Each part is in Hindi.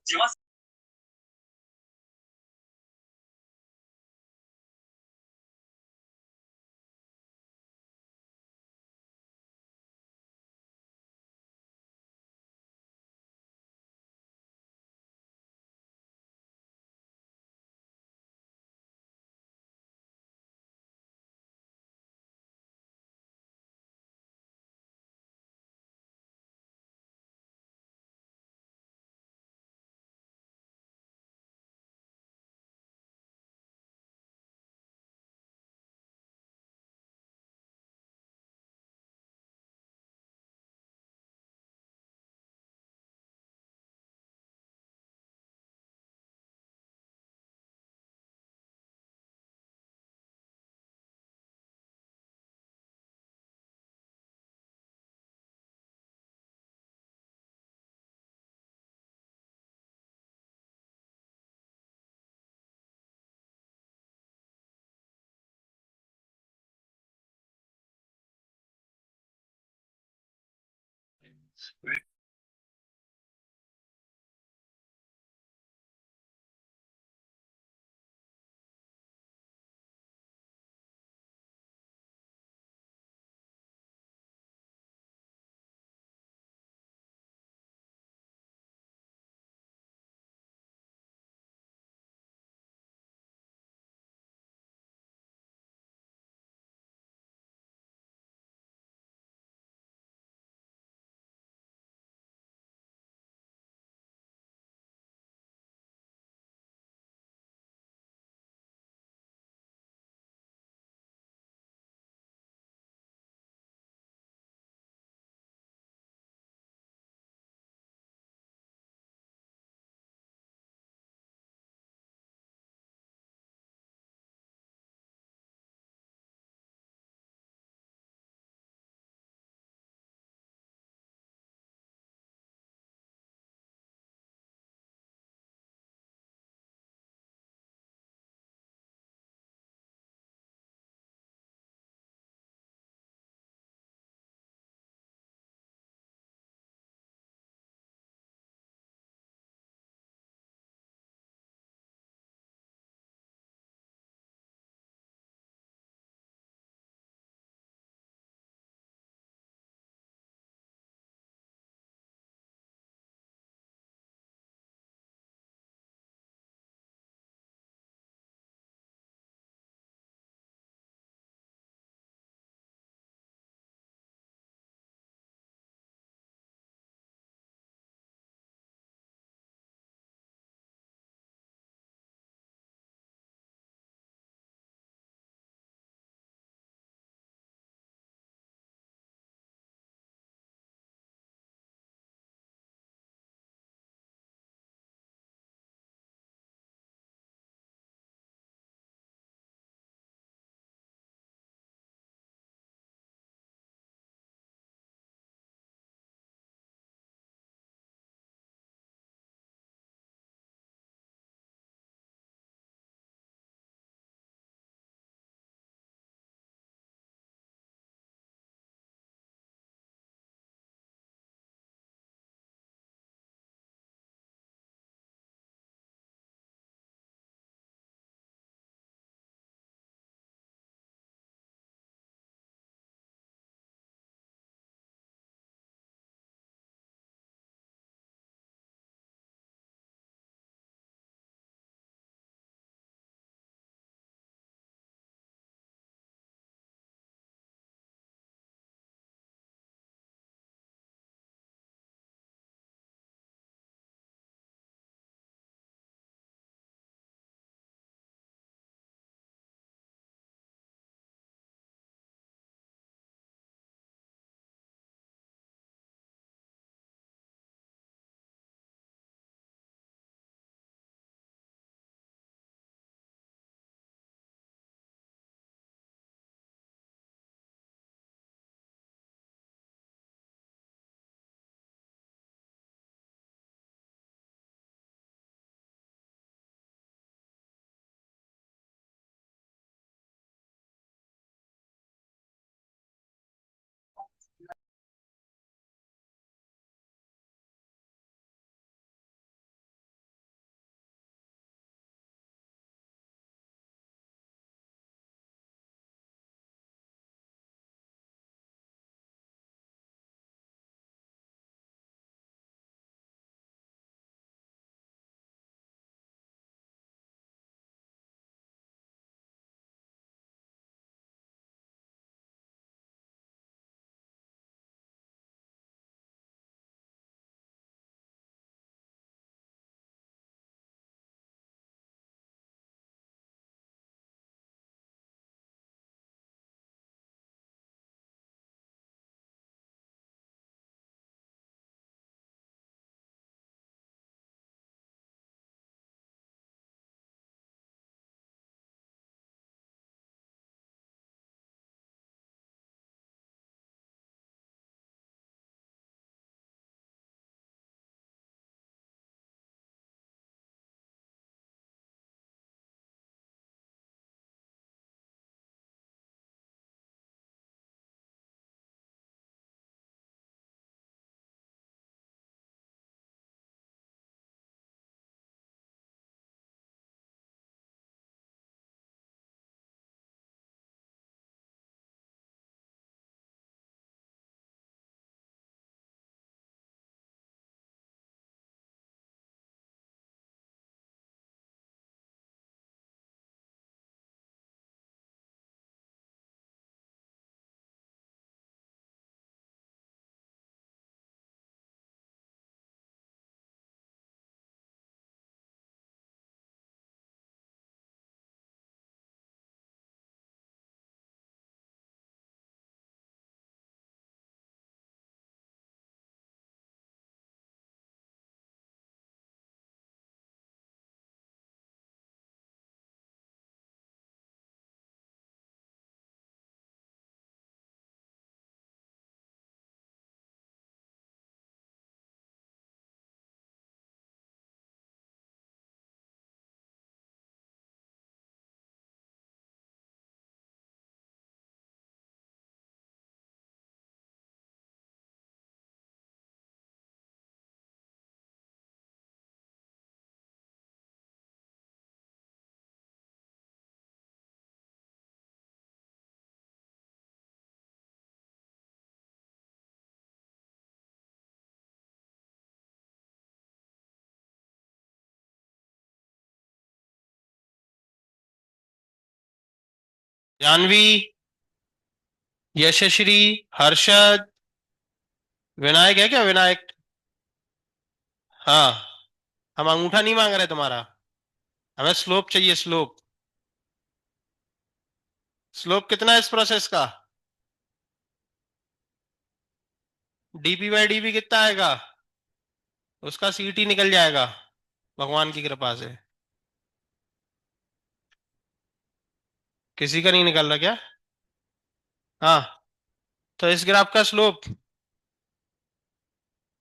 जेव्हा जानवी, यशश्री, हर्षद, विनायक है क्या? विनायक। हाँ। हम अंगूठा नहीं मांग रहे तुम्हारा। हमें स्लोप चाहिए, स्लोप। स्लोप कितना है इस प्रोसेस का? डीपी बाई डीपी कितना आएगा? उसका सीटी निकल जाएगा, भगवान की कृपा से। किसी का नहीं निकल रहा क्या? हाँ। तो इस ग्राफ का स्लोप।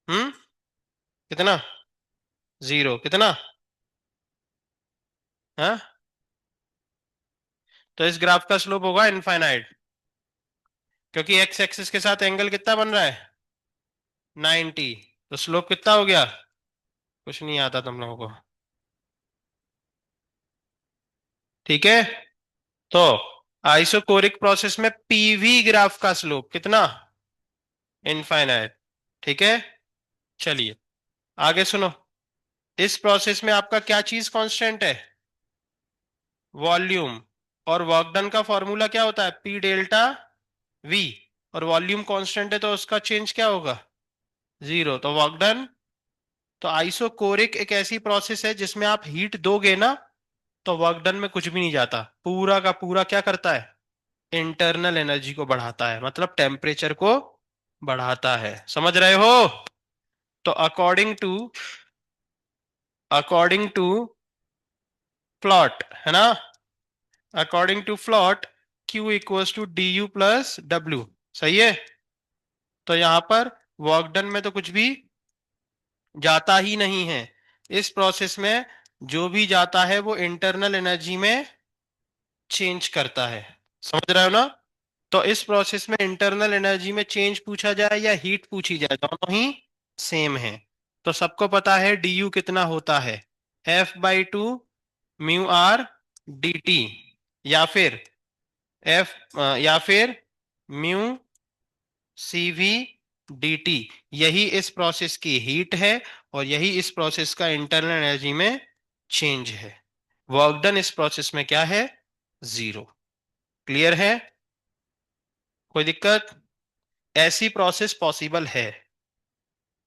हम्म। कितना? जीरो? कितना? हाँ। तो इस ग्राफ का स्लोप होगा इनफाइनाइट, क्योंकि एक्स एक्सिस के साथ एंगल कितना बन रहा है? 90। तो स्लोप कितना हो गया? कुछ नहीं आता तुम लोगों को। ठीक है। तो आइसोकोरिक प्रोसेस में पीवी ग्राफ का स्लोप कितना? इनफाइनाइट। ठीक है। चलिए आगे सुनो। इस प्रोसेस में आपका क्या चीज कांस्टेंट है? वॉल्यूम। और वर्क डन का फॉर्मूला क्या होता है? P delta we. और वॉल्यूम कांस्टेंट है तो उसका चेंज क्या होगा? जीरो। तो वर्क डन। तो आइसोकोरिक एक ऐसी प्रोसेस है जिसमें आप हीट दोगे ना, तो वर्क डन में कुछ भी नहीं जाता, पूरा का पूरा क्या करता है? इंटरनल एनर्जी को बढ़ाता है, मतलब टेम्परेचर को बढ़ाता है। समझ रहे हो? तो अकॉर्डिंग टू प्लॉट, है ना? According to plot, Q equals to D U plus W. सही है। तो यहां पर वर्क डन में तो कुछ भी जाता ही नहीं है। इस प्रोसेस में जो भी जाता है वो इंटरनल एनर्जी में चेंज करता है। समझ रहे हो ना? तो इस प्रोसेस में इंटरनल एनर्जी में चेंज पूछा जाए या हीट पूछी जाए, दोनों ही सेम है। तो सबको पता है डी यू कितना होता है? F/2 mu R D T, या फिर एफ या फिर mu C V D T. यही इस प्रोसेस की हीट है और यही इस प्रोसेस का इंटरनल एनर्जी में चेंज है। वर्क डन इस प्रोसेस में क्या है? जीरो। क्लियर है? कोई दिक्कत? ऐसी प्रोसेस पॉसिबल है,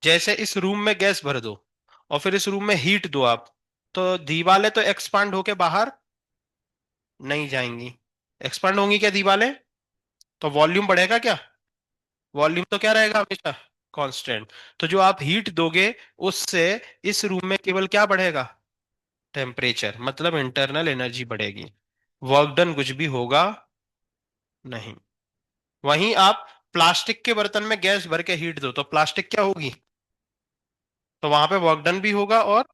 जैसे इस रूम में गैस भर दो और फिर इस रूम में हीट दो आप, तो दीवारें तो एक्सपांड होके बाहर नहीं जाएंगी। एक्सपांड होंगी क्या दीवारें? तो वॉल्यूम बढ़ेगा क्या? वॉल्यूम तो क्या रहेगा हमेशा? कांस्टेंट। तो जो आप हीट दोगे उससे इस रूम में केवल क्या बढ़ेगा? टेम्परेचर, मतलब इंटरनल एनर्जी बढ़ेगी। वर्क डन कुछ भी होगा नहीं। वहीं आप प्लास्टिक के बर्तन में गैस भर के हीट दो तो प्लास्टिक क्या होगी? तो वहां पे वर्क डन भी होगा और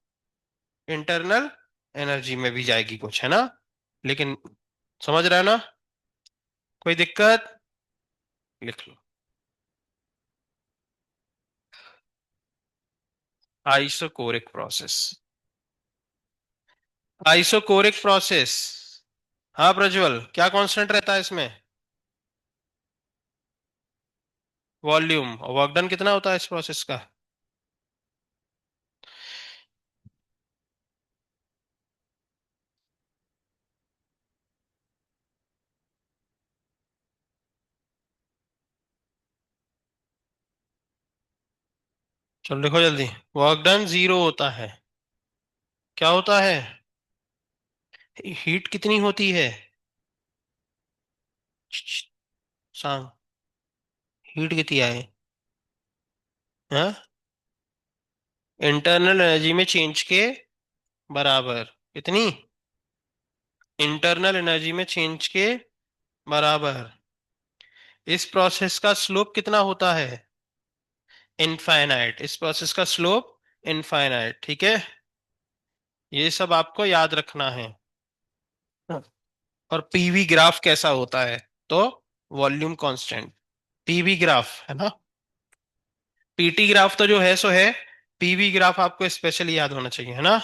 इंटरनल एनर्जी में भी जाएगी कुछ, है ना? लेकिन समझ रहे हो ना? कोई दिक्कत? लिख लो। Isochoric process. Isochoric process. हाँ प्रज्वल, क्या कांस्टेंट रहता है इसमें? वॉल्यूम। और वर्क डन कितना होता है इस प्रोसेस का? चलो लिखो जल्दी। वर्क डन जीरो होता है। क्या होता है? हीट कितनी होती है? सांग। हीट कितनी है? हाँ। इंटरनल एनर्जी में चेंज के बराबर। कितनी? इंटरनल एनर्जी में चेंज के बराबर। इस प्रोसेस का स्लोप कितना होता है? इनफाइनाइट। इस प्रोसेस का स्लोप इनफाइनाइट। ठीक है। ये सब आपको याद रखना है। और पीवी ग्राफ कैसा होता है? तो वॉल्यूम कांस्टेंट। पीवी ग्राफ है ना? पीटी ग्राफ तो जो है सो है, पीवी ग्राफ आपको स्पेशली याद होना चाहिए, है ना?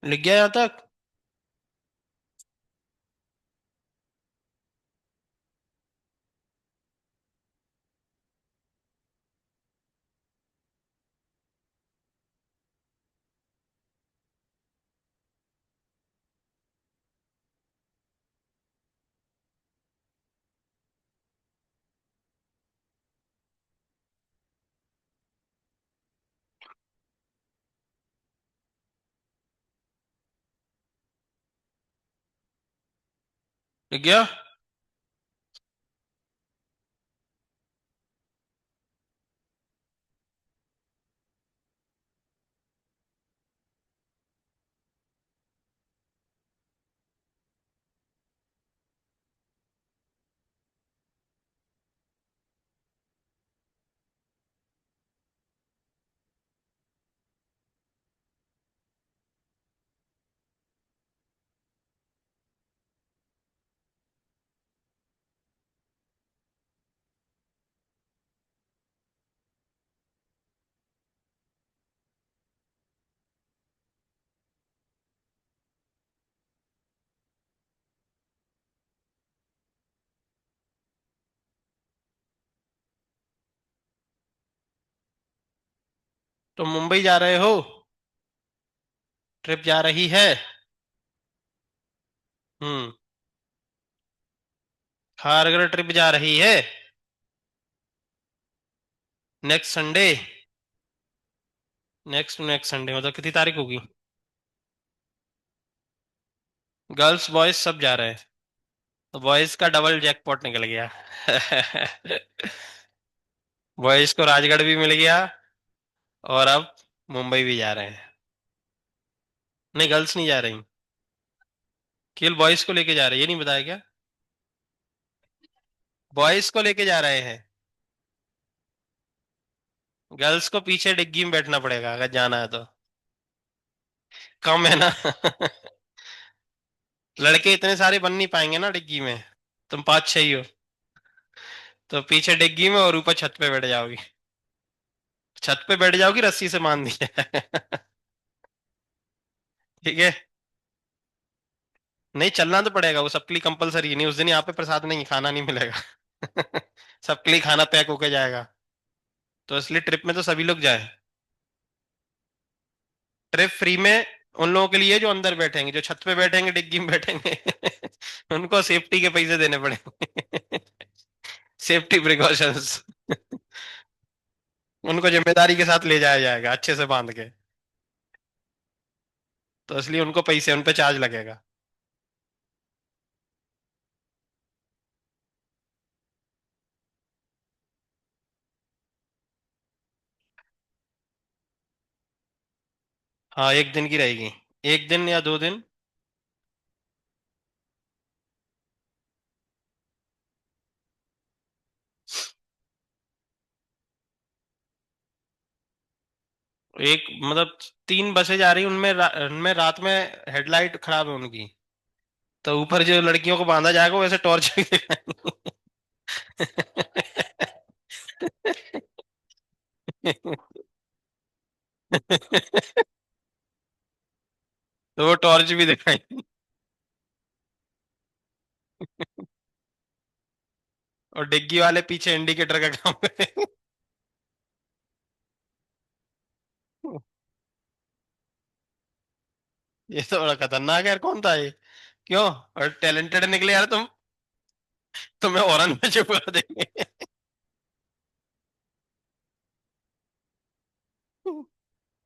लिख गया यहां तक? ठीक गया। तो मुंबई जा रहे हो? ट्रिप जा रही है? हम्म। खारघर ट्रिप जा रही है next Sunday. Next next Sunday मतलब कितनी तारीख होगी? गर्ल्स बॉयज सब जा रहे हैं। तो बॉयज का डबल जैकपॉट निकल गया। बॉयज को राजगढ़ भी मिल गया और अब मुंबई भी जा रहे हैं। नहीं, गर्ल्स नहीं जा रही, केवल बॉयज को लेके जा रहे हैं, ये नहीं बताया क्या? बॉयज को लेके जा रहे हैं। गर्ल्स को पीछे डिग्गी में बैठना पड़ेगा अगर जाना है तो। कम है ना? लड़के इतने सारे बन नहीं पाएंगे ना डिग्गी में। तुम पांच छह ही हो। तो पीछे डिग्गी में और ऊपर छत पे बैठ जाओगी। छत पे बैठ जाओगी, रस्सी से बांध दिया। ठीक है। नहीं, चलना तो पड़ेगा, वो सबके लिए कंपलसरी नहीं, उस दिन यहाँ पे प्रसाद नहीं, खाना नहीं मिलेगा। सबके लिए खाना पैक होके जाएगा। तो इसलिए ट्रिप में तो सभी लोग जाए। ट्रिप फ्री में उन लोगों के लिए जो अंदर बैठेंगे, जो छत पे बैठेंगे डिग्गी में बैठेंगे। उनको सेफ्टी के पैसे देने पड़ेंगे। Safety precautions. उनको जिम्मेदारी के साथ ले जाया जाएगा अच्छे से बांध के। तो इसलिए उनको पैसे, उन पे चार्ज लगेगा। हाँ, एक दिन की रहेगी। एक दिन या दो दिन। एक मतलब तीन बसें जा रही, उनमें रात में हेडलाइट खराब है उनकी। तो ऊपर जो लड़कियों को बांधा जाएगा वैसे टॉर्च भी दिखाएंगे। तो वो टॉर्च भी दिखाएंगे। और डिग्गी वाले पीछे इंडिकेटर का काम करेंगे। ये तो बड़ा खतरनाक है यार, कौन था ये? क्यों? और टैलेंटेड निकले यार तुम। तुम्हें औरन में चुप कर देंगे।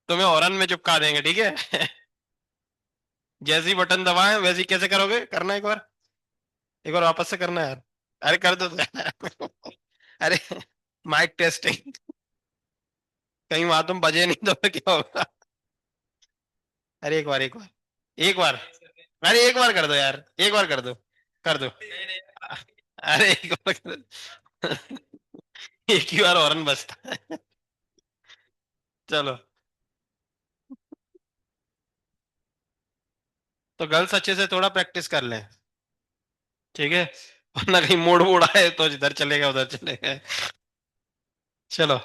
तुम्हें औरन में चिपका देंगे, ठीक है। जैसे ही बटन दबाए वैसे ही कैसे करोगे, करना एक बार। एक बार वापस से करना यार। अरे कर दो तो यार। अरे, माइक टेस्टिंग। कहीं वहां तुम बजे नहीं तो फिर क्या होगा? अरे एक बार, एक बार, एक बार। अरे एक बार कर दो यार, एक बार कर दो। कर दो। अरे एक बार कर दो। एक ही बार हॉर्न बजता है। चलो। तो गर्ल्स अच्छे से थोड़ा प्रैक्टिस कर लें। ठीक है। वरना कहीं मोड़ वोड़ आए तो इधर चलेगा उधर चलेगा। चलो।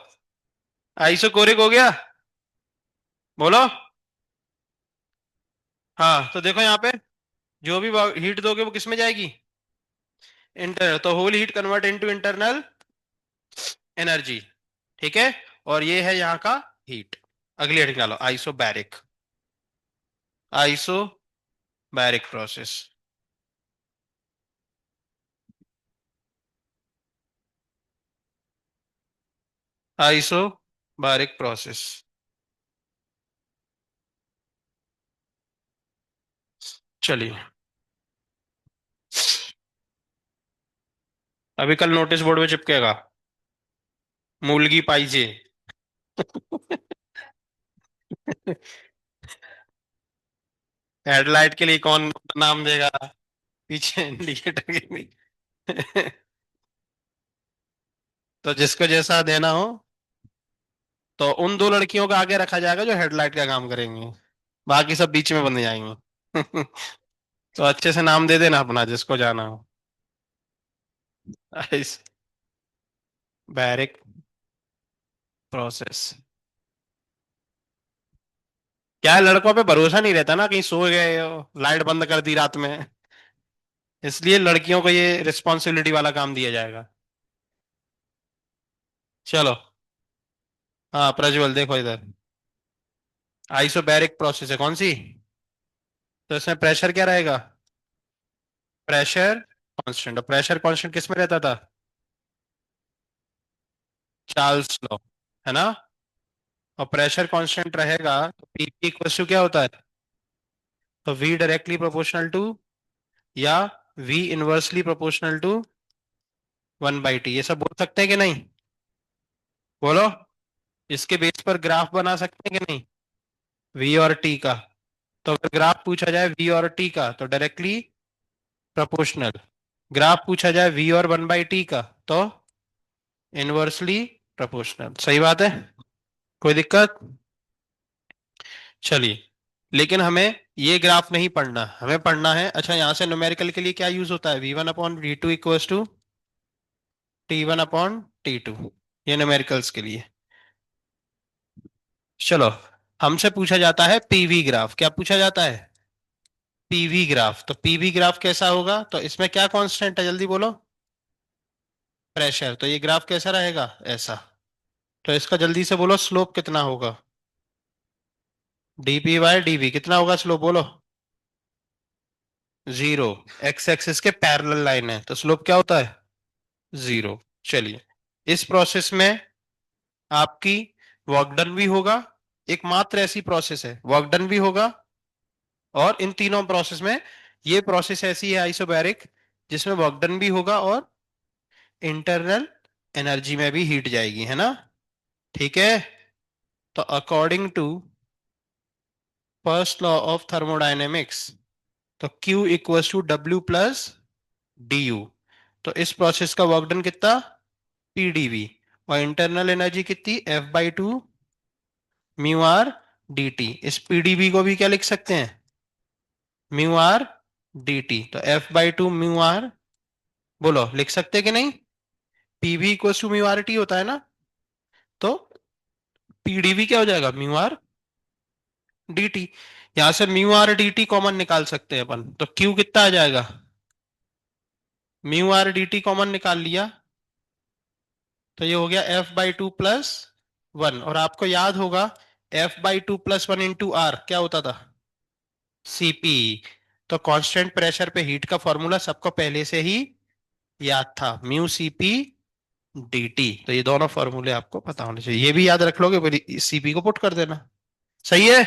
आइसो कोरिक हो गया। बोलो। हाँ, तो देखो यहाँ पे, जो भी हीट दोगे वो किस में जाएगी? इंटर, तो whole heat convert into internal energy. ठीक है। और ये है यहाँ का हीट। अगली हेडिंग डालो, isobaric. Isobaric process. Isobaric process. चलिए। अभी कल नोटिस बोर्ड में चिपकेगा। मूलगी पाइजे। हेडलाइट के लिए कौन नाम देगा? पीछे इंडिकेटर के लिए। तो जिसको जैसा देना हो, तो उन दो लड़कियों का आगे रखा जाएगा जो हेडलाइट का काम करेंगी। बाकी सब बीच में बन जाएंगी। तो अच्छे से नाम दे देना अपना जिसको जाना हो। इस बैरिक प्रोसेस। क्या है, लड़कों पे भरोसा नहीं रहता ना, कहीं सो गए हो, लाइट बंद कर दी रात में। इसलिए लड़कियों को ये रिस्पॉन्सिबिलिटी वाला काम दिया जाएगा। चलो। हाँ प्रज्वल देखो इधर। आइसोबैरिक प्रोसेस है कौन सी? तो इसमें प्रेशर क्या रहेगा? Pressure constant. और प्रेशर कांस्टेंट किस में रहता था? चार्ल्स लॉ, है ना? और प्रेशर कांस्टेंट रहेगा तो पीपी इक्वल टू क्या होता है? तो वी डायरेक्टली प्रोपोर्शनल टू, या V inversely proportional to 1/t, ये सब बोल सकते हैं कि नहीं? बोलो। इसके बेस पर ग्राफ बना सकते हैं कि नहीं? वी और टी का। तो अगर ग्राफ पूछा जाए वी और टी का तो डायरेक्टली प्रोपोर्शनल। ग्राफ पूछा जाए वी और 1/t का तो इनवर्सली प्रोपोर्शनल। सही बात है। कोई दिक्कत? चलिए। लेकिन हमें ये ग्राफ नहीं पढ़ना, हमें पढ़ना है, अच्छा यहाँ से न्यूमेरिकल के लिए क्या यूज होता है? v1/v2 equals to t1/t2। ये न्यूमेरिकल्स के लिए। चलो। हमसे पूछा जाता है पीवी ग्राफ। क्या पूछा जाता है? PV graph. तो पीवी ग्राफ कैसा होगा? तो इसमें क्या कांस्टेंट है जल्दी बोलो? प्रेशर। तो ये ग्राफ कैसा रहेगा? ऐसा। तो इसका जल्दी से बोलो स्लोप कितना होगा? dp/dv कितना होगा स्लोप बोलो? जीरो। एक्स एक्सिस के पैरेलल लाइन है तो स्लोप क्या होता है? जीरो। चलिए। इस प्रोसेस में आपकी वर्क डन भी होगा। एकमात्र ऐसी प्रोसेस है वर्क डन भी होगा। और इन तीनों प्रोसेस में ये प्रोसेस ऐसी है आइसोबैरिक जिसमें वर्क डन भी होगा और इंटरनल एनर्जी में भी हीट जाएगी, है ना? ठीक है। तो according to first law of thermodynamics, तो Q equals to W plus D U. तो इस प्रोसेस का वर्क डन कितना? पीडीवी। और इंटरनल एनर्जी कितनी? F/2 mu R D T. इस पीडीवी को भी क्या लिख सकते हैं? Mu R D T. तो F/2 म्यू आर, बोलो लिख सकते हैं कि नहीं? PV equals to mu R T होता है ना? तो पीडीवी क्या हो जाएगा? Mu R D T. यहां से mu R D T common निकाल सकते हैं अपन, तो क्यू कितना आ जाएगा? Mu R D T common निकाल लिया तो ये हो गया F/2 प्लस वन। और आपको याद होगा F/2 plus one into are क्या होता था? सीपी। तो कांस्टेंट प्रेशर पे हीट का फॉर्मूला सबको पहले से ही याद था, म्यू सीपी डी टी। तो ये दोनों फॉर्मूले आपको पता होने चाहिए, ये भी याद रख लोगे, सीपी को पुट कर देना। सही है।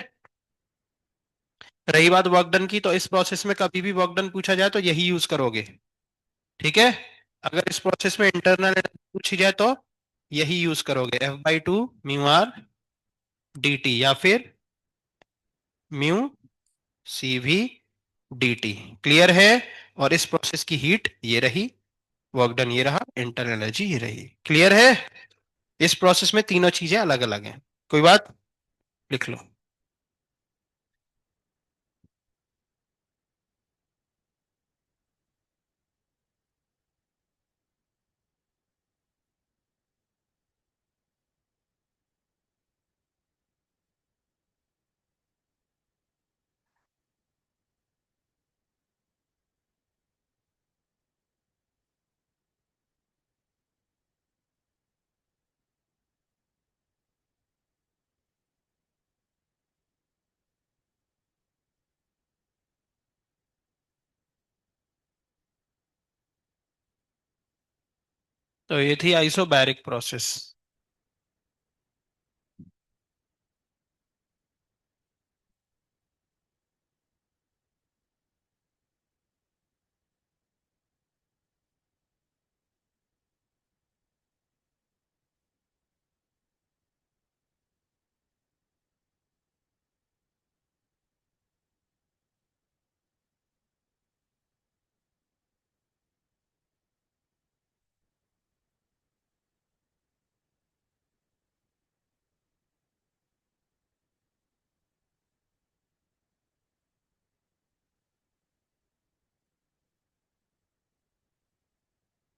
रही बात वर्क डन की, तो इस प्रोसेस में कभी भी वर्क डन पूछा जाए तो यही यूज करोगे। ठीक है। अगर इस प्रोसेस में इंटरनल एनर्जी पूछी जाए तो यही यूज करोगे, F/2 mu R D T, या फिर mu C V D T. Clear है? और इस प्रोसेस की हीट ये रही, वर्क डन ये रहा, इंटरनल एनर्जी ये रही। क्लियर है? इस प्रोसेस में तीनों चीजें अलग अलग हैं। कोई बात? लिख लो। तो ये थी आइसोबैरिक प्रोसेस।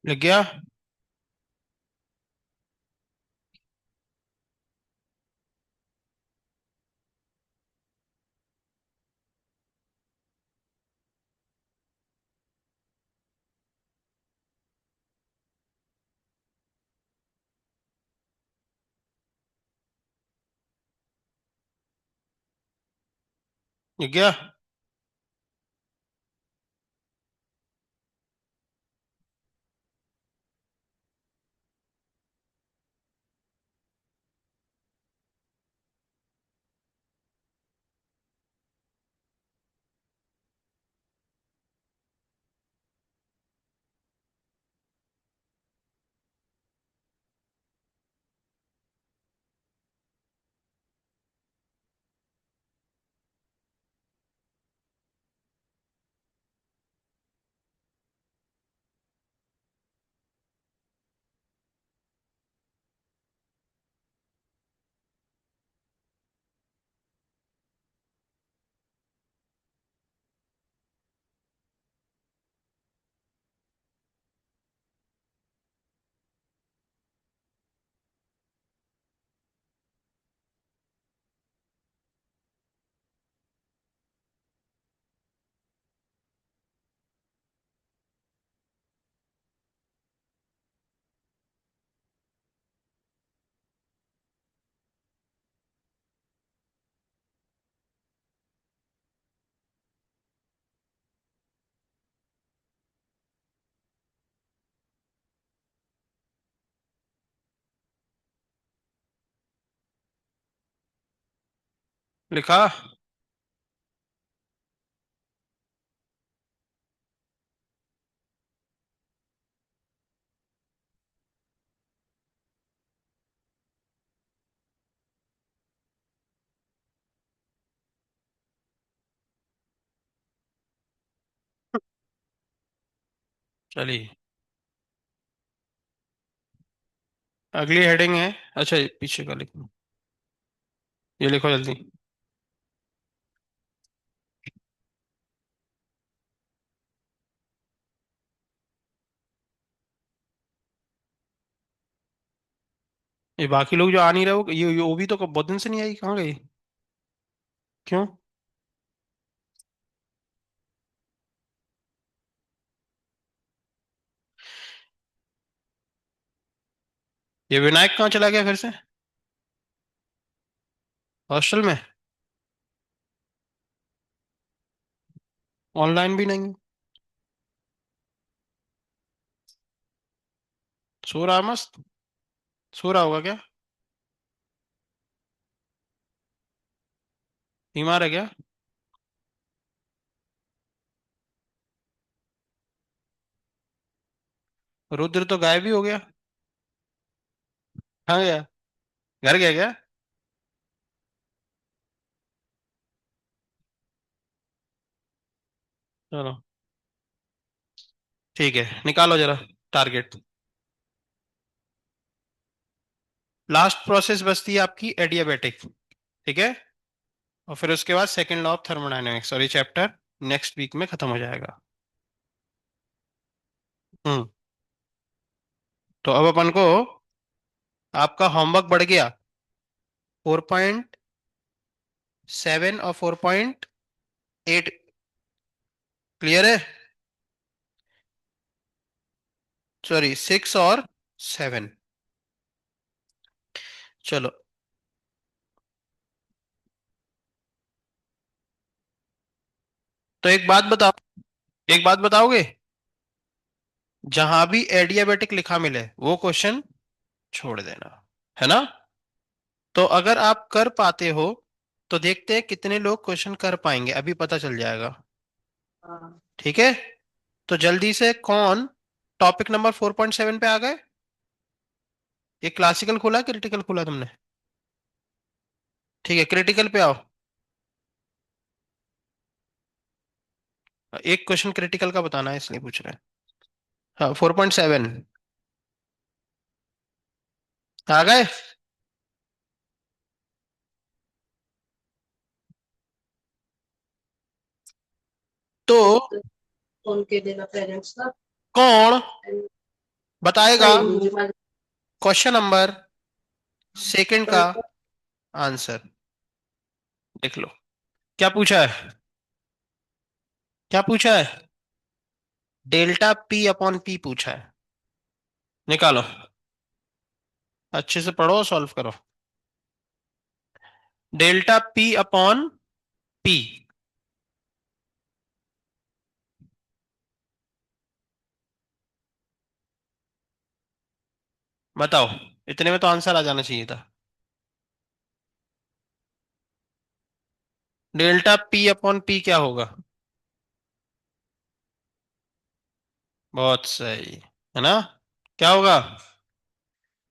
लिख गया? लिख गया? लिखा? चलिए, अगली हेडिंग है। अच्छा, ये पीछे का लिखो। ये लिखो जल्दी। ये बाकी लोग जो आ नहीं रहे, ये वो भी तो बहुत दिन से नहीं आई, कहाँ गई? क्यों? ये विनायक कहाँ चला गया फिर से? हॉस्टल में? ऑनलाइन भी नहीं? सो रहा है मस्त? सो रहा होगा क्या? बीमार है क्या? रुद्र तो गायब ही हो गया। कहाँ गया? घर गया क्या? चलो, ठीक है, निकालो जरा टारगेट। लास्ट प्रोसेस बचती है आपकी एडियाबेटिक। ठीक है? और फिर उसके बाद सेकंड लॉ ऑफ थर्मोडायनेमिक्स, और ये चैप्टर नेक्स्ट वीक में खत्म हो जाएगा। हम्म। तो अब अपन को, आपका होमवर्क बढ़ गया 4.7 और 4.8। क्लियर है? सॉरी, 6 और 7। चलो, तो एक बात बताओ, एक बात बताओगे? जहां भी एडियाबेटिक लिखा मिले वो क्वेश्चन छोड़ देना, है ना? तो अगर आप कर पाते हो तो देखते हैं कितने लोग क्वेश्चन कर पाएंगे, अभी पता चल जाएगा। ठीक है? तो जल्दी से कौन टॉपिक नंबर 4.7 पे आ गए? ये क्लासिकल खोला, क्रिटिकल खोला तुमने? ठीक है, क्रिटिकल पे आओ। एक क्वेश्चन क्रिटिकल का बताना है, इसलिए पूछ रहे हैं। हाँ, 4.7 आ गए? तो उनके देना पेरेंट्स का। कौन बताएगा क्वेश्चन नंबर सेकंड का आंसर। देख लो क्या पूछा है, क्या पूछा है। डेल्टा पी अपॉन पी पूछा है। निकालो, अच्छे से पढ़ो, सॉल्व करो। डेल्टा पी अपॉन पी, बताओ। इतने में तो आंसर आ जाना चाहिए था। डेल्टा पी अपॉन पी क्या होगा? बहुत सही है ना। क्या होगा?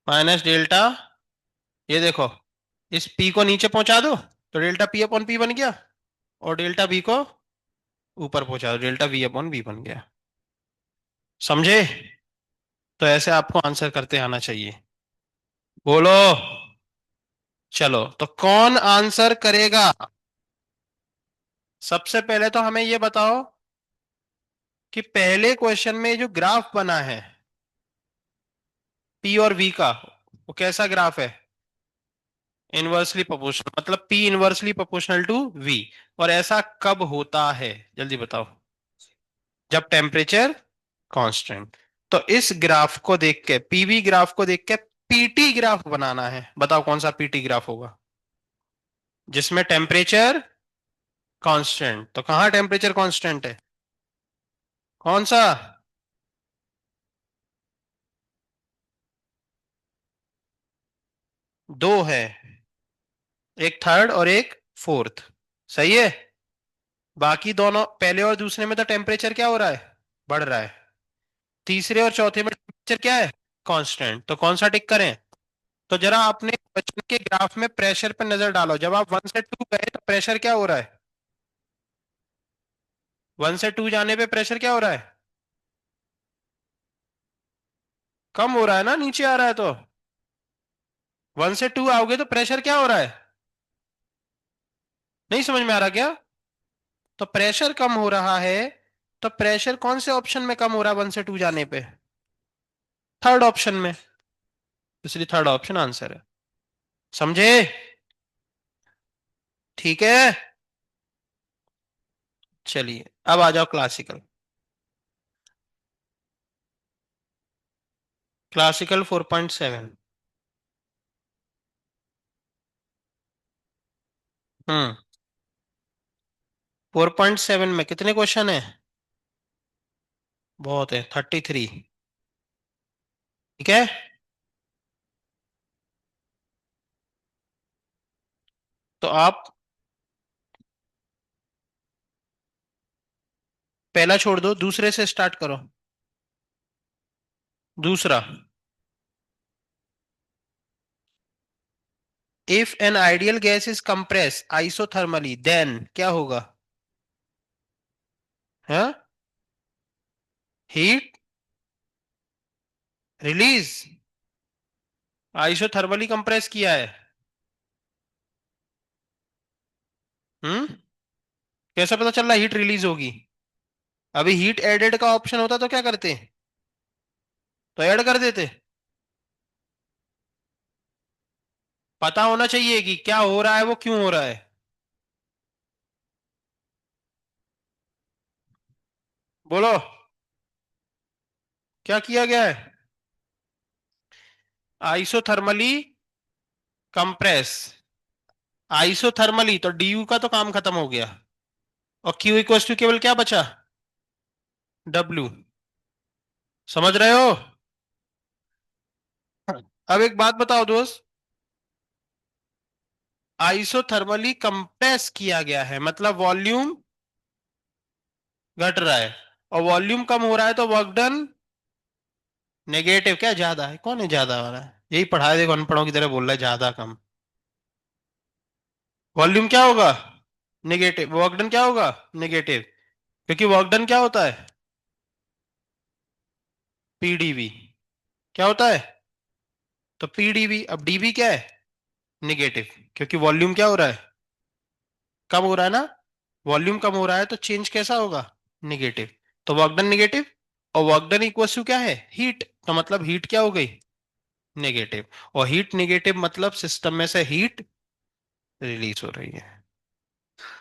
माइनस डेल्टा, ये देखो, इस पी को नीचे पहुंचा दो तो डेल्टा पी अपॉन पी बन गया, और डेल्टा बी को ऊपर पहुंचा दो, डेल्टा वी अपॉन बी बन गया। समझे? तो ऐसे आपको आंसर करते आना चाहिए। बोलो। चलो तो कौन आंसर करेगा? सबसे पहले तो हमें ये बताओ कि पहले क्वेश्चन में जो ग्राफ बना है पी और वी का, वो कैसा ग्राफ है? इनवर्सली प्रोपोर्शनल, मतलब P inversely proportional to V. और ऐसा कब होता है, जल्दी बताओ। जब टेम्परेचर कांस्टेंट। तो इस ग्राफ को देख के, पीवी ग्राफ को देख के पीटी ग्राफ बनाना है। बताओ कौन सा पीटी ग्राफ होगा? जिसमें टेम्परेचर कांस्टेंट। तो कहां टेम्परेचर कांस्टेंट है? कौन सा? दो है, एक थर्ड और एक फोर्थ। सही है। बाकी दोनों, पहले और दूसरे में तो टेम्परेचर क्या हो रहा है? बढ़ रहा है। तीसरे और चौथे में टेम्परेचर क्या है? कांस्टेंट। तो कौन सा टिक करें? तो जरा अपने बचपन के ग्राफ में प्रेशर पे नजर डालो। जब आप 1 से 2 गए तो प्रेशर क्या हो रहा है? 1 से 2 जाने पे प्रेशर क्या हो रहा है? कम हो रहा है ना, नीचे आ रहा है। तो 1 से 2 आओगे तो प्रेशर क्या हो रहा है? नहीं समझ में आ रहा क्या? तो प्रेशर कम हो रहा है। तो प्रेशर कौन से ऑप्शन में कम हो रहा है 1 से 2 जाने पे? थर्ड ऑप्शन में। इसलिए थर्ड ऑप्शन आंसर है। समझे? ठीक है। चलिए अब आ जाओ क्लासिकल। क्लासिकल 4.7। 4.7 में कितने क्वेश्चन है? बहुत है, 33। ठीक है। तो आप पहला छोड़ दो, दूसरे से स्टार्ट करो। दूसरा, if an ideal gas is compress isothermally then क्या होगा? है हीट रिलीज। आइसोथर्मली कंप्रेस किया है। हम्म। कैसा पता चल रहा हीट रिलीज होगी? अभी हीट एडेड का ऑप्शन होता तो क्या करते? तो ऐड कर देते। पता होना चाहिए कि क्या हो रहा है, वो क्यों हो रहा है। बोलो क्या किया गया है? Isothermally compress. आइसोथर्मली तो डीयू का तो काम खत्म हो गया। और क्यू इक्वल टू केवल क्या बचा? डब्ल्यू। समझ रहे हो? अब एक बात बताओ दोस्त, आइसोथर्मली कंप्रेस किया गया है मतलब वॉल्यूम घट रहा है, और वॉल्यूम कम हो रहा है तो वर्क डन नेगेटिव। क्या ज्यादा है? कौन है ज्यादा वाला? यही पढ़ा है, देखो अनपढ़ों की तरह बोल रहा है ज्यादा कम। वॉल्यूम क्या होगा? नेगेटिव। वर्क डन क्या होगा? नेगेटिव। क्योंकि वर्क डन क्या होता है? पीडीवी। क्या होता है? तो पीडीवी। अब डीवी क्या है? नेगेटिव। क्योंकि वॉल्यूम क्या हो रहा है? कम हो रहा है ना। वॉल्यूम कम हो रहा है तो चेंज कैसा होगा? नेगेटिव। तो वर्क डन नेगेटिव, और वर्क डन इक्वल्स टू क्या है, हीट। तो मतलब हीट क्या हो गई, नेगेटिव। और हीट नेगेटिव मतलब सिस्टम में से हीट रिलीज हो रही है।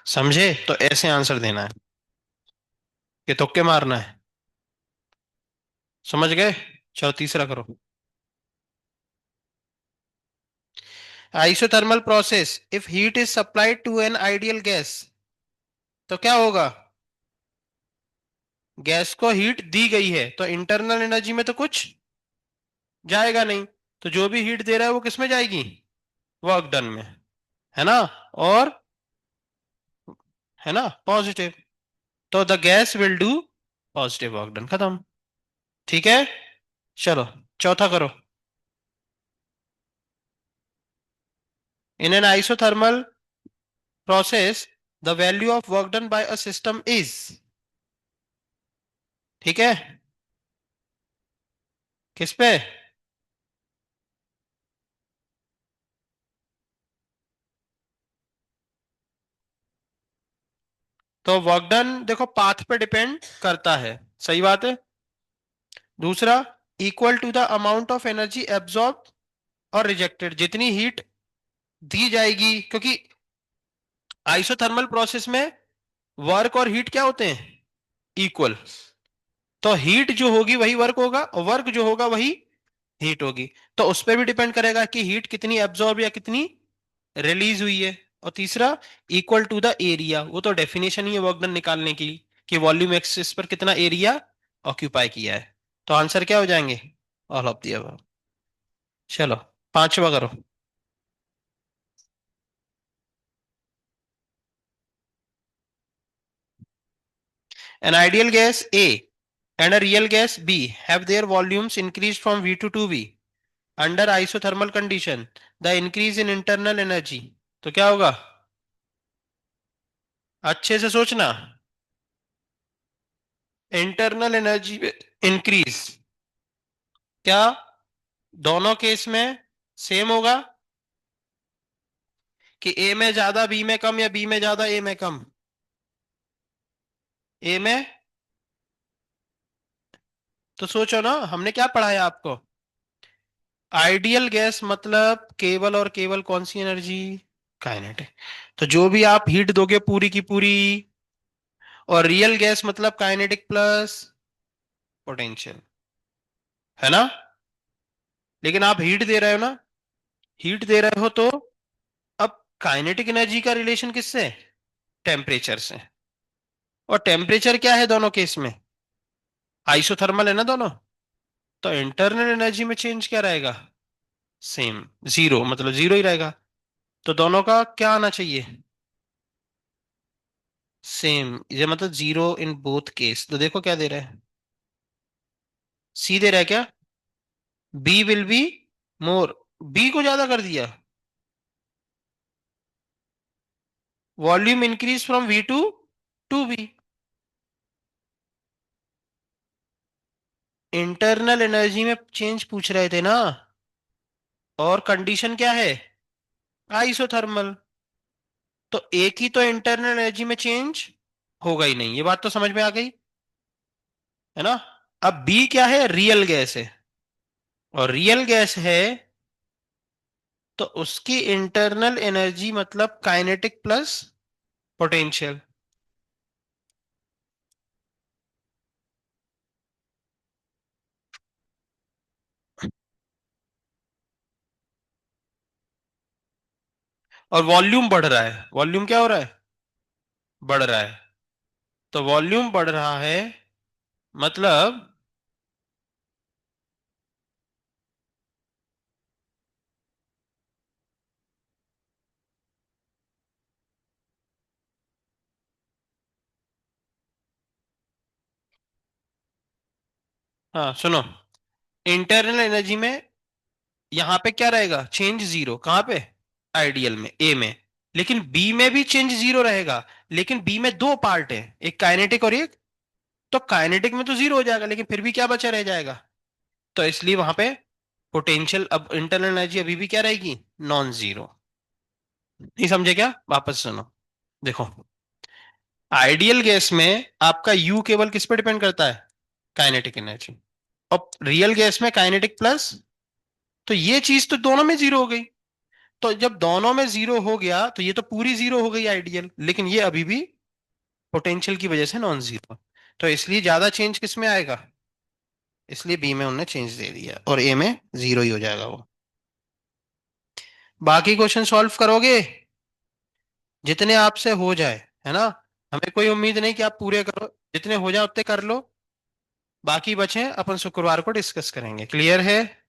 समझे? तो ऐसे आंसर देना है कि तुक्के मारना है। समझ गए? चलो तीसरा करो। Isothermal process, if heat is supplied to an ideal gas, तो क्या होगा, गैस को हीट दी गई है तो इंटरनल एनर्जी में तो कुछ जाएगा नहीं। तो जो भी हीट दे रहा है वो किस में जाएगी, वर्क डन में, है ना। और है ना पॉजिटिव, तो the gas will do positive work done, खत्म। ठीक है, चलो चौथा करो। In an isothermal process the value of work done by a system is, ठीक है, किस पे, तो वर्क डन देखो पाथ पे डिपेंड करता है, सही बात है। दूसरा, equal to the amount of energy absorb और रिजेक्टेड, जितनी हीट दी जाएगी, क्योंकि आइसोथर्मल प्रोसेस में वर्क और हीट क्या होते हैं, इक्वल। तो हीट जो होगी वही वर्क होगा और वर्क जो होगा वही हीट होगी। तो उस पर भी डिपेंड करेगा कि हीट कितनी एब्जॉर्ब या कितनी रिलीज हुई है। और तीसरा, इक्वल टू द एरिया, वो तो डेफिनेशन ही है वर्क डन निकालने की, कि वॉल्यूम एक्सिस पर कितना एरिया ऑक्यूपाई किया है। तो आंसर क्या हो जाएंगे, ऑल ऑफ दी अबव। चलो पांचवा करो। An ideal gas A and a real gas B have their volumes increased from V to 2V under isothermal condition. The increase in internal energy, तो क्या होगा, अच्छे से सोचना, इंटरनल एनर्जी इंक्रीज, क्या दोनों केस में सेम होगा, कि ए में ज्यादा बी में कम या बी में ज्यादा ए में कम, ए में। तो सोचो ना, हमने क्या पढ़ाया आपको, आइडियल गैस मतलब केवल और केवल कौन सी एनर्जी, काइनेटिक। तो जो भी आप हीट दोगे पूरी की पूरी, और रियल गैस मतलब काइनेटिक प्लस पोटेंशियल, है ना। लेकिन आप हीट दे रहे हो ना, हीट दे रहे हो तो अब काइनेटिक एनर्जी का रिलेशन किससे है, टेम्परेचर से। और टेम्परेचर क्या है दोनों केस में, आइसोथर्मल है ना दोनों। तो इंटरनल एनर्जी में चेंज क्या रहेगा, सेम, जीरो, मतलब जीरो ही रहेगा। तो दोनों का क्या आना चाहिए, सेम, ये मतलब जीरो इन बोथ केस। तो देखो क्या दे रहा है, सी दे रहा है क्या, B will be more, B को ज्यादा कर दिया, volume increase from V to V. Internal energy में चेंज पूछ रहे थे ना, और कंडीशन क्या है, आइसोथर्मल। तो एक ही तो इंटरनल एनर्जी में चेंज होगा ही नहीं, ये बात तो समझ में आ गई, है ना। अब बी क्या है, रियल गैस है, और रियल गैस है तो उसकी इंटरनल एनर्जी मतलब काइनेटिक प्लस पोटेंशियल। और वॉल्यूम बढ़ रहा है, वॉल्यूम क्या हो रहा है, बढ़ रहा है। तो वॉल्यूम बढ़ रहा है मतलब, हाँ सुनो, इंटरनल एनर्जी में यहां पे क्या रहेगा, चेंज जीरो, कहां पे, आइडियल में, ए में। लेकिन बी में भी चेंज जीरो रहेगा, लेकिन बी में दो पार्ट है, एक काइनेटिक और एक, तो काइनेटिक में तो जीरो हो जाएगा लेकिन फिर भी क्या बचा रह जाएगा, तो इसलिए वहां पे पोटेंशियल, अब इंटरनल एनर्जी अभी भी क्या रहेगी, नॉन जीरो। नहीं समझे क्या, वापस सुनो। देखो, आइडियल गैस में आपका यू केवल किस पे डिपेंड करता है, काइनेटिक एनर्जी। और रियल गैस में काइनेटिक प्लस, तो ये चीज तो दोनों में जीरो हो गई। तो जब दोनों में जीरो हो गया तो ये तो पूरी जीरो हो गई आइडियल, लेकिन ये अभी भी पोटेंशियल की वजह से नॉन जीरो। तो इसलिए ज्यादा चेंज किस में आएगा, इसलिए बी में उन्होंने चेंज दे दिया और ए में जीरो ही हो जाएगा वो। बाकी क्वेश्चन सॉल्व करोगे जितने आपसे हो जाए, है ना। हमें कोई उम्मीद नहीं कि आप पूरे करो, जितने हो जाए उतने कर लो। बाकी बचे अपन शुक्रवार को डिस्कस करेंगे। क्लियर है?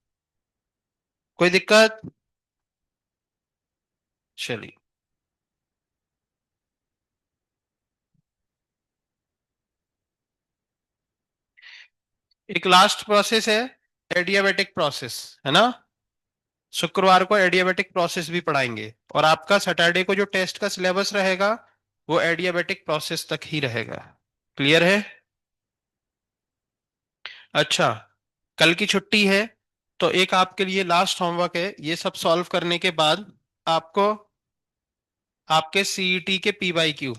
कोई दिक्कत? चलिए। एक लास्ट प्रोसेस है, एडियाबेटिक प्रोसेस, है ना। शुक्रवार को एडियाबेटिक प्रोसेस भी पढ़ाएंगे, और आपका सैटरडे को जो टेस्ट का सिलेबस रहेगा वो एडियाबेटिक प्रोसेस तक ही रहेगा। क्लियर है? अच्छा, कल की छुट्टी है, तो एक आपके लिए लास्ट होमवर्क है, ये सब सॉल्व करने के बाद आपको आपके सीईटी के पी बाई क्यू,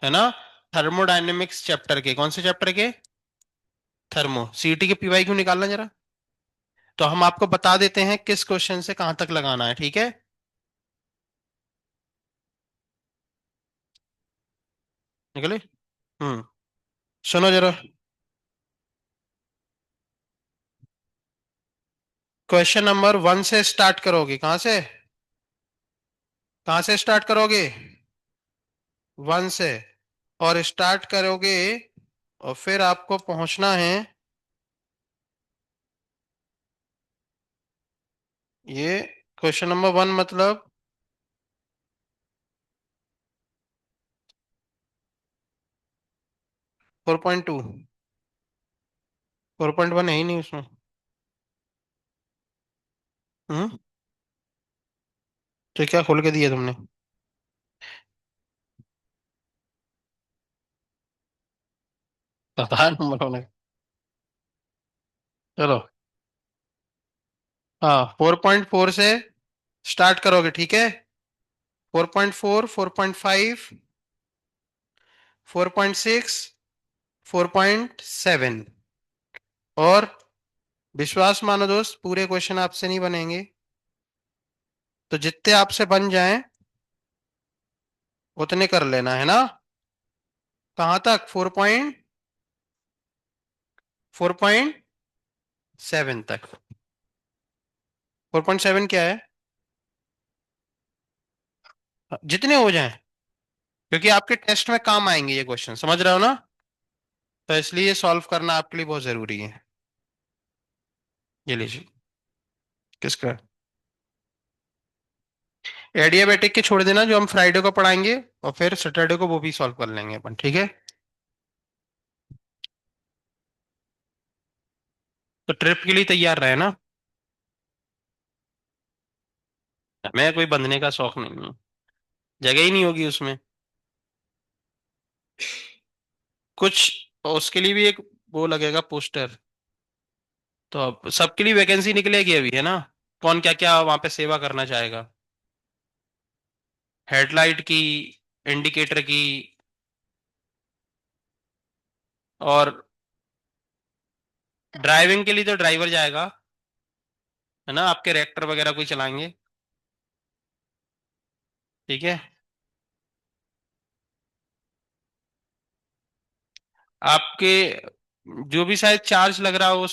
है ना, थर्मोडायनेमिक्स चैप्टर के, कौन से चैप्टर के? थर्मो, सीईटी के पी बाई क्यू निकालना जरा। तो हम आपको बता देते हैं किस क्वेश्चन से कहां तक लगाना है, ठीक है। निकले? हम्म। सुनो जरा, क्वेश्चन नंबर वन से स्टार्ट करोगे, कहां से? कहां से स्टार्ट करोगे? वन से। और स्टार्ट करोगे और फिर आपको पहुंचना है ये क्वेश्चन नंबर वन, मतलब 4.2। 4.1 है ही नहीं उसमें। हम्म। तो क्या खोल के दिया तुमने? पता है नंबर होने। चलो, हाँ 4.4 से स्टार्ट करोगे, ठीक है। 4.4, 4.5, 4.6, 4.7। और विश्वास मानो दोस्त, पूरे क्वेश्चन आपसे नहीं बनेंगे, तो जितने आपसे बन जाएं उतने कर लेना, है ना। कहाँ तक? 4.7 तक। 4.7 क्या है? जितने हो जाएं, क्योंकि आपके टेस्ट में काम आएंगे ये क्वेश्चन, समझ रहे हो ना। तो इसलिए सॉल्व करना आपके लिए बहुत जरूरी है। ये लीजिए। किसका? एडियाबेटिक के छोड़ देना, जो हम फ्राइडे को पढ़ाएंगे, और फिर सैटरडे को वो भी सॉल्व कर लेंगे अपन, ठीक है। तो ट्रिप के लिए तैयार रहे ना। हमें कोई बंधने का शौक नहीं है, जगह ही नहीं होगी उसमें कुछ। उसके लिए भी एक वो लगेगा पोस्टर। तो अब सबके लिए वैकेंसी निकलेगी अभी, है ना। कौन क्या क्या वहां पे सेवा करना चाहेगा। हेडलाइट की, इंडिकेटर की, और ड्राइविंग के लिए तो ड्राइवर जाएगा, है ना, आपके रेक्टर वगैरह कोई चलाएंगे, ठीक है। आपके जो भी शायद चार्ज लग रहा हो उसमें